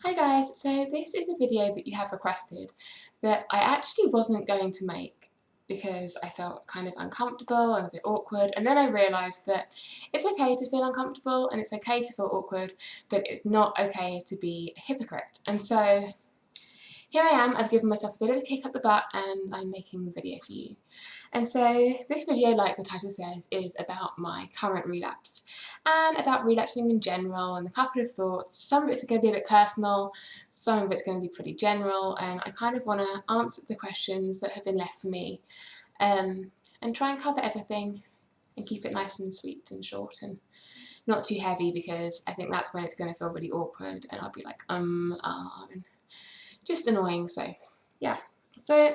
Hi guys, so this is a video that you have requested that I actually wasn't going to make because I felt kind of uncomfortable and a bit awkward, and then I realised that it's okay to feel uncomfortable and it's okay to feel awkward, but it's not okay to be a hypocrite. And so here I am, I've given myself a bit of a kick up the butt and I'm making the video for you. And so this video, like the title says, is about my current relapse and about relapsing in general and a couple of thoughts. Some of it's going to be a bit personal, some of it's going to be pretty general, and I kind of want to answer the questions that have been left for me and try and cover everything and keep it nice and sweet and short and not too heavy, because I think that's when it's going to feel really awkward and I'll be like, and just annoying. So yeah. So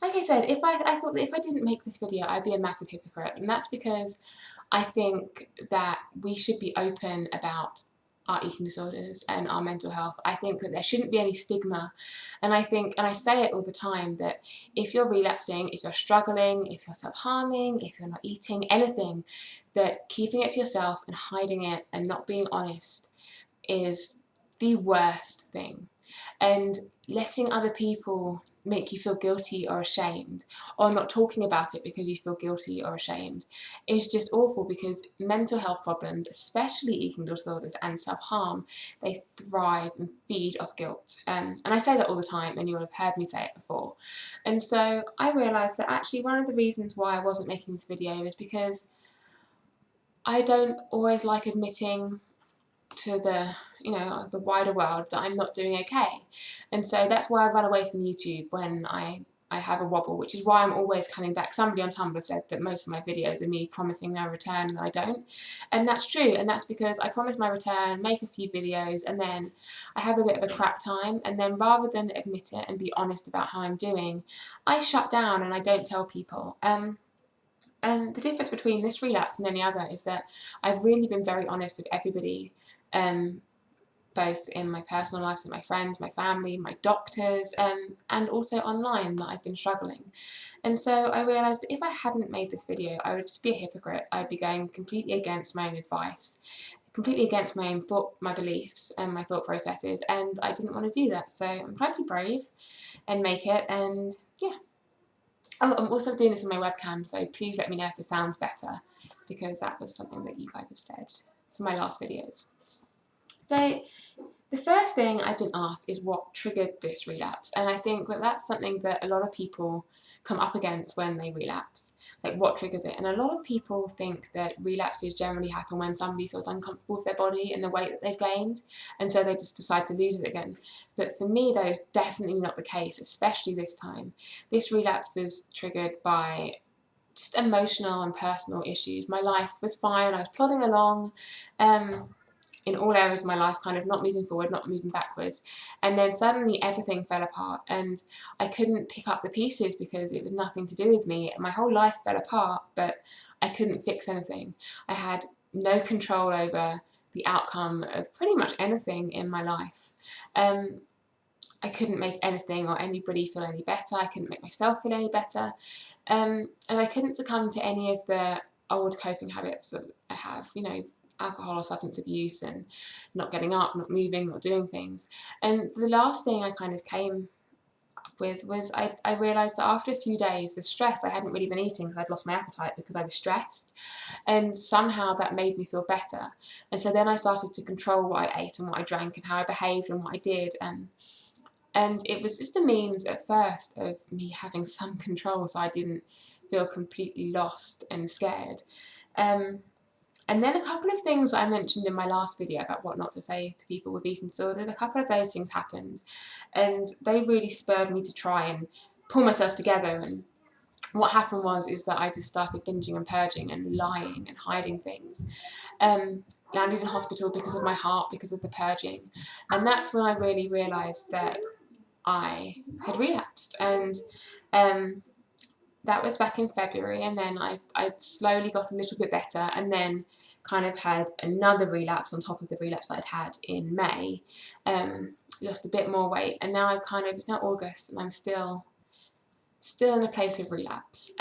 like I said, I thought that if I didn't make this video, I'd be a massive hypocrite, and that's because I think that we should be open about our eating disorders and our mental health. I think that there shouldn't be any stigma, and I think, and I say it all the time, that if you're relapsing, if you're struggling, if you're self-harming, if you're not eating anything, that keeping it to yourself and hiding it and not being honest is the worst thing. And letting other people make you feel guilty or ashamed, or not talking about it because you feel guilty or ashamed, is just awful, because mental health problems, especially eating disorders and self-harm, they thrive and feed off guilt. And I say that all the time, and you will have heard me say it before. And so I realised that actually one of the reasons why I wasn't making this video is because I don't always like admitting to the wider world that I'm not doing okay. And so that's why I run away from YouTube when I have a wobble, which is why I'm always coming back. Somebody on Tumblr said that most of my videos are me promising no return, and I don't. And that's true, and that's because I promise my return, make a few videos, and then I have a bit of a crap time, and then rather than admit it and be honest about how I'm doing, I shut down and I don't tell people. And the difference between this relapse and any other is that I've really been very honest with everybody, um, both in my personal life, with my friends, my family, my doctors, and also online, that I've been struggling. And so I realised that if I hadn't made this video, I would just be a hypocrite. I'd be going completely against my own advice, completely against my own my beliefs and my thought processes, and I didn't want to do that. So I'm trying to be brave and make it, and yeah. Oh, I'm also doing this on my webcam, so please let me know if the sound's better, because that was something that you guys have said for my last videos. So the first thing I've been asked is what triggered this relapse, and I think that that's something that a lot of people come up against when they relapse, like what triggers it. And a lot of people think that relapses generally happen when somebody feels uncomfortable with their body and the weight that they've gained, and so they just decide to lose it again. But for me, that is definitely not the case, especially this time. This relapse was triggered by just emotional and personal issues. My life was fine, I was plodding along, in all areas of my life, kind of not moving forward, not moving backwards. And then suddenly everything fell apart and I couldn't pick up the pieces because it was nothing to do with me. My whole life fell apart, but I couldn't fix anything. I had no control over the outcome of pretty much anything in my life. I couldn't make anything or anybody feel any better. I couldn't make myself feel any better. And I couldn't succumb to any of the old coping habits that I have, alcohol or substance abuse and not getting up, not moving, not doing things. And the last thing I kind of came up with was I realised that after a few days, the stress, I hadn't really been eating because I'd lost my appetite because I was stressed, and somehow that made me feel better. And so then I started to control what I ate and what I drank and how I behaved and what I did, and it was just a means at first of me having some control so I didn't feel completely lost and scared. And then a couple of things I mentioned in my last video about what not to say to people with eating disorders, a couple of those things happened, and they really spurred me to try and pull myself together. And what happened is that I just started binging and purging and lying and hiding things. Landed in hospital because of my heart, because of the purging, and that's when I really realised that I had relapsed. And that was back in February, and then I slowly got a little bit better, and then kind of had another relapse on top of the relapse that I'd had in May. Lost a bit more weight, and now it's now August, and I'm still in a place of relapse.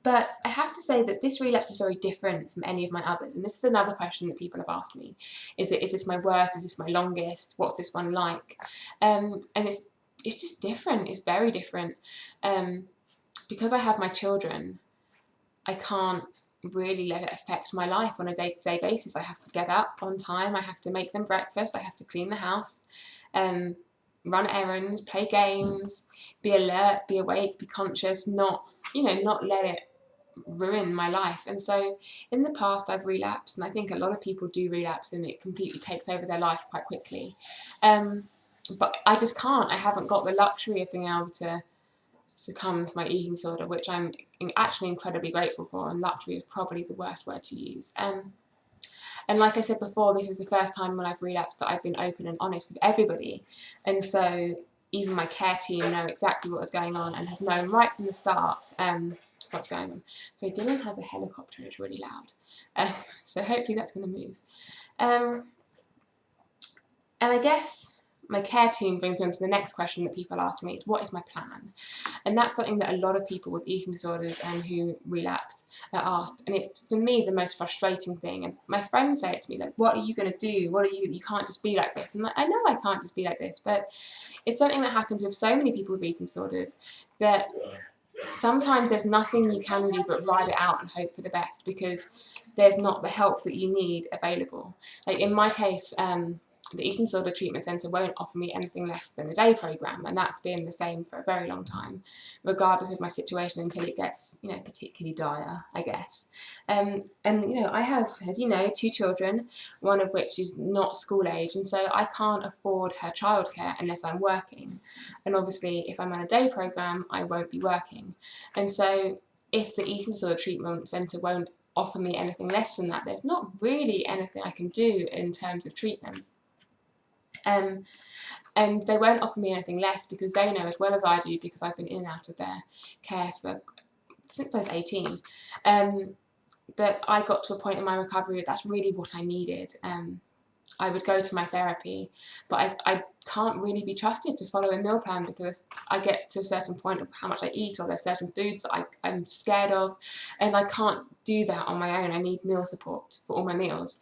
But I have to say that this relapse is very different from any of my others. And this is another question that people have asked me. Is this my worst? Is this my longest? What's this one like? And it's just different. It's very different. Because I have my children, I can't really let it affect my life on a day-to-day basis. I have to get up on time. I have to make them breakfast. I have to clean the house, run errands, play games, be alert, be awake, be conscious, not let it ruin my life. And so in the past I've relapsed, and I think a lot of people do relapse and it completely takes over their life quite quickly. But I just can't. I haven't got the luxury of being able to succumb to my eating disorder, which I'm actually incredibly grateful for, and luxury is probably the worst word to use. And like I said before, this is the first time when I've relapsed that I've been open and honest with everybody. And so even my care team know exactly what was going on and have known right from the start what's going on. So Dylan has a helicopter, it's really loud. So hopefully that's going to move. And I guess my care team brings me on to the next question that people ask me, is what is my plan? And that's something that a lot of people with eating disorders and who relapse are asked. And it's, for me, the most frustrating thing. And my friends say it to me, like, what are you going to do? You can't just be like this. And like, I know I can't just be like this, but it's something that happens with so many people with eating disorders that sometimes there's nothing you can do but ride it out and hope for the best, because there's not the help that you need available. Like in my case, the Eating Disorder Treatment Centre won't offer me anything less than a day programme, and that's been the same for a very long time, regardless of my situation, until it gets, particularly dire, I guess. And I have, as you know, 2 children, one of which is not school age, and so I can't afford her childcare unless I'm working. And obviously, if I'm on a day programme, I won't be working. And so, if the Eating Disorder Treatment Centre won't offer me anything less than that, there's not really anything I can do in terms of treatment. And they won't offer me anything less because they know as well as I do, because I've been in and out of their care since I was 18, that I got to a point in my recovery that that's really what I needed. I would go to my therapy, but I can't really be trusted to follow a meal plan, because I get to a certain point of how much I eat, or there's certain foods that I'm scared of, and I can't do that on my own. I need meal support for all my meals.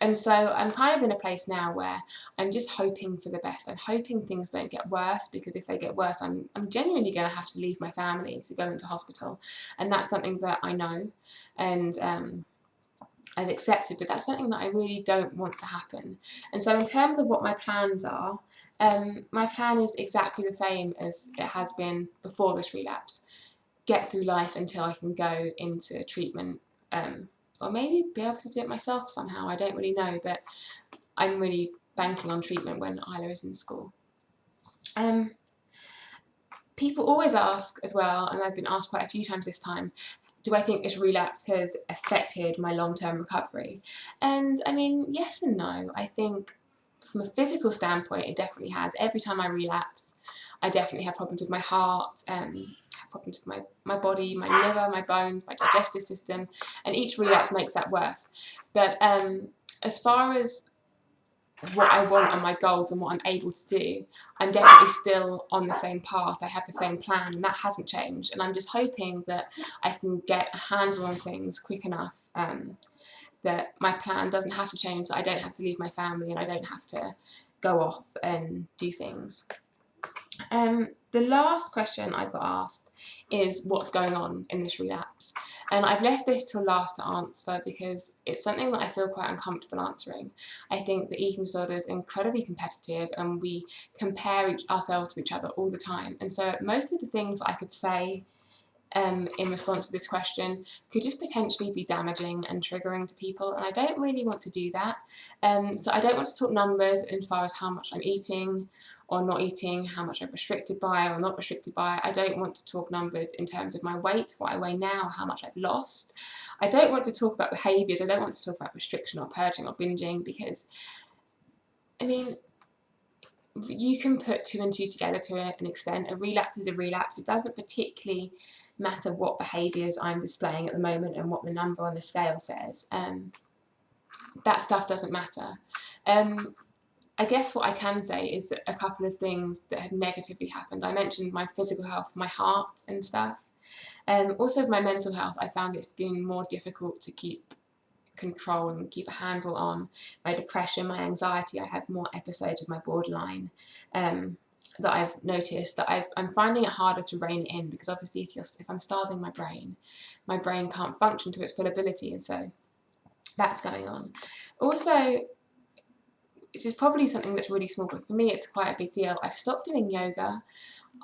And so I'm kind of in a place now where I'm just hoping for the best. I'm hoping things don't get worse, because if they get worse, I'm genuinely going to have to leave my family to go into hospital. And that's something that I know and I've accepted, but that's something that I really don't want to happen. And so in terms of what my plans are, my plan is exactly the same as it has been before this relapse. Get through life until I can go into treatment, or maybe be able to do it myself somehow. I don't really know, but I'm really banking on treatment when Isla is in school. People always ask as well, and I've been asked quite a few times this time, do I think this relapse has affected my long-term recovery? And I mean, yes and no. I think from a physical standpoint, it definitely has. Every time I relapse, I definitely have problems with my heart, problems with my body, my liver, my bones, my digestive system, and each relapse makes that worse. But as far as what I want and my goals and what I'm able to do, I'm definitely still on the same path. I have the same plan, and that hasn't changed. And I'm just hoping that I can get a handle on things quick enough that my plan doesn't have to change, that I don't have to leave my family and I don't have to go off and do things. The last question I got asked is what's going on in this relapse, and I've left this till last to answer because it's something that I feel quite uncomfortable answering. I think the eating disorder is incredibly competitive and we compare ourselves to each other all the time, and so most of the things I could say in response to this question could just potentially be damaging and triggering to people, and I don't really want to do that. So I don't want to talk numbers as far as how much I'm eating or not eating, how much I'm restricted by or not restricted by. I don't want to talk numbers in terms of my weight, what I weigh now, how much I've lost. I don't want to talk about behaviours. I don't want to talk about restriction or purging or binging, because, I mean, you can put 2 and 2 together to an extent. A relapse is a relapse. It doesn't particularly matter what behaviours I'm displaying at the moment and what the number on the scale says. That stuff doesn't matter. I guess what I can say is that a couple of things that have negatively happened. I mentioned my physical health, my heart and stuff. Also with my mental health, I found it's been more difficult to keep control and keep a handle on my depression, my anxiety. I have more episodes of my borderline that I've noticed that I'm finding it harder to rein it in, because obviously if I'm starving my brain can't function to its full ability, and so that's going on. Also, which is probably something that's really small, but for me it's quite a big deal, I've stopped doing yoga.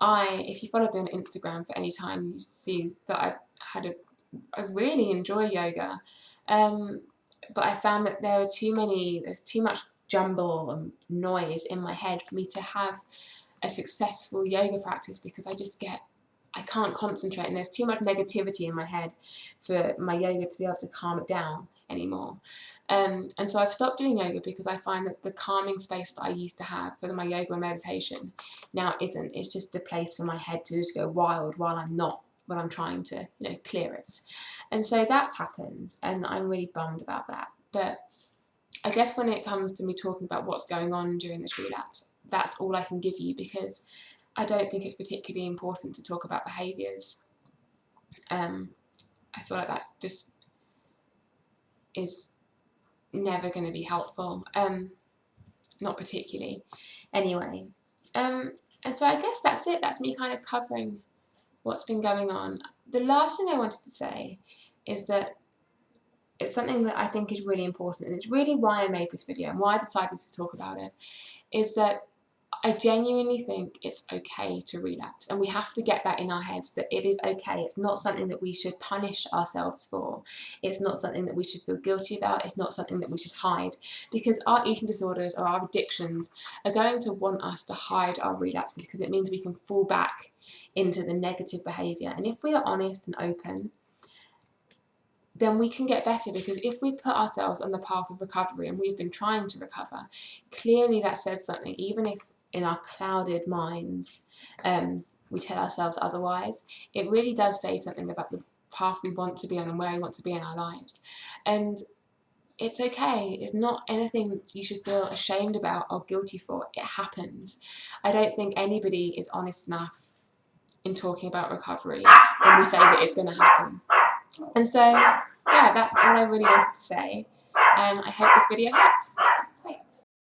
If you follow me on Instagram for any time, you see that I really enjoy yoga. But I found that there's too much jumble and noise in my head for me to have a successful yoga practice, because I can't concentrate, and there's too much negativity in my head for my yoga to be able to calm it down anymore. And so I've stopped doing yoga, because I find that the calming space that I used to have for my yoga and meditation now isn't. It's just a place for my head to just go wild while I'm trying to, clear it. And so that's happened, and I'm really bummed about that. But I guess when it comes to me talking about what's going on during this relapse, that's all I can give you, because I don't think it's particularly important to talk about behaviours. I feel like that just is never going to be helpful, not particularly. Anyway, and so I guess that's it. That's me kind of covering what's been going on. The last thing I wanted to say is that it's something that I think is really important, and it's really why I made this video and why I decided to talk about it, is that I genuinely think it's okay to relapse, and we have to get that in our heads, that it is okay. It's not something that we should punish ourselves for. It's not something that we should feel guilty about. It's not something that we should hide, because our eating disorders or our addictions are going to want us to hide our relapses, because it means we can fall back into the negative behaviour. And if we are honest and open, then we can get better, because if we put ourselves on the path of recovery and we've been trying to recover, clearly that says something, even if in our clouded minds we tell ourselves otherwise. It really does say something about the path we want to be on and where we want to be in our lives. And it's okay. It's not anything that you should feel ashamed about or guilty for. It happens. I don't think anybody is honest enough in talking about recovery when we say that it's going to happen. And so, yeah, that's all I really wanted to say, and I hope this video helped.